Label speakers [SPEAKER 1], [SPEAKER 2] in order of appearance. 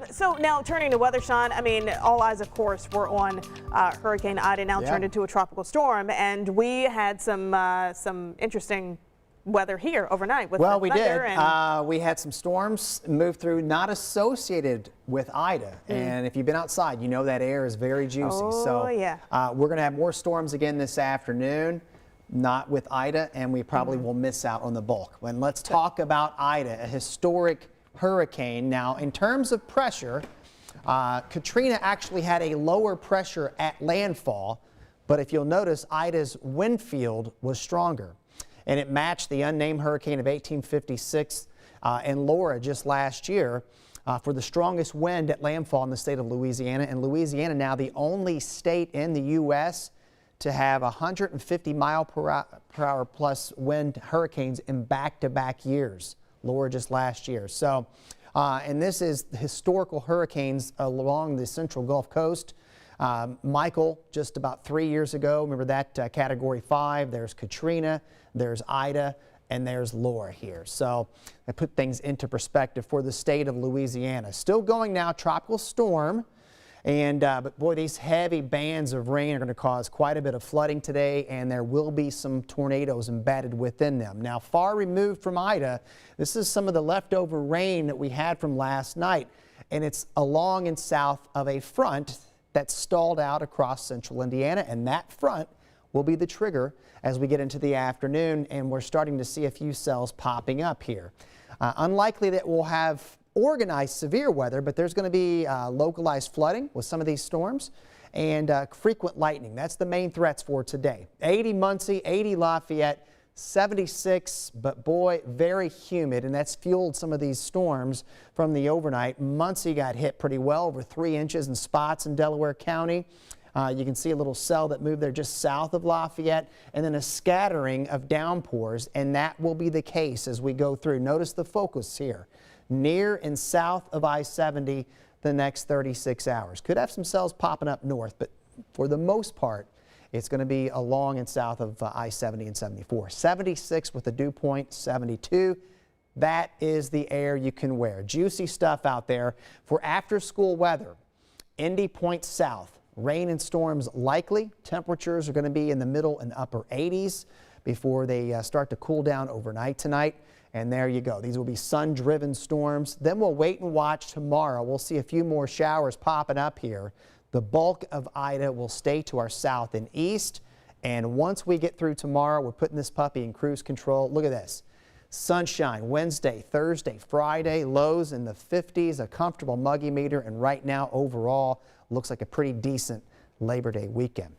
[SPEAKER 1] So now turning to weather, Sean, I mean, all eyes, of course, were on Hurricane Ida, now turned into a tropical storm, and we had some interesting weather here overnight with
[SPEAKER 2] well, we did.
[SPEAKER 1] And
[SPEAKER 2] we had some storms move through not associated with Ida. And if you've been outside, you know that air is very juicy.
[SPEAKER 1] Oh, yeah.
[SPEAKER 2] We're going to have more storms again this afternoon, not with Ida, and we probably will miss out on the bulk. And let's talk about Ida, a historic hurricane. Now, in terms of pressure, Katrina actually had a lower pressure at landfall, but if you'll notice, Ida's wind field was stronger. And it matched the unnamed hurricane of 1856 and Laura just last year for the strongest wind at landfall in the state of Louisiana. And Louisiana now the only state in the U.S. to have 150 mile per hour plus wind hurricanes in back-to-back years. Laura just last year. So, and this is historical hurricanes along the central Gulf Coast. Michael just about 3 years ago, remember that category 5. There's Katrina, there's Ida, and there's Laura here. So I put things into perspective for the state of Louisiana. Still going now, tropical storm. And but boy, these heavy bands of rain are going to cause quite a bit of flooding today, and there will be some tornadoes embedded within them. Now, far removed from Ida, this is some of the leftover rain that we had from last night, and it's along and south of a front that's stalled out across central Indiana, and that front will be the trigger as we get into the afternoon, and we're starting to see a few cells popping up here. Unlikely that we'll have organized severe weather, but there's going to be localized flooding with some of these storms and frequent lightning. That's the main threats for today. 80 Muncie, 80 Lafayette, 76, but boy, very humid, and that's fueled some of these storms from the overnight. Muncie got hit pretty well, over 3 inches in spots in Delaware County. You can see a little cell that moved there just south of Lafayette, and then a scattering of downpours, and that will be the case as we go through. Notice the focus here, near and south of I-70 the next 36 hours. Could have some cells popping up north, but for the most part, it's going to be along and south of I-70 and 74. 76 with the dew point, 72. That is the air you can wear. Juicy stuff out there for after-school weather. Indy points south. Rain and storms likely. Temperatures are going to be in the middle and upper 80s before they start to cool down overnight tonight. And there you go. These will be sun-driven storms. Then we'll wait and watch tomorrow. We'll see a few more showers popping up here. The bulk of Ida will stay to our south and east. And once we get through tomorrow, we're putting this puppy in cruise control. Look at this. Sunshine Wednesday, Thursday, Friday, lows in the 50s, a comfortable muggy meter. And right now, overall, looks like a pretty decent Labor Day weekend.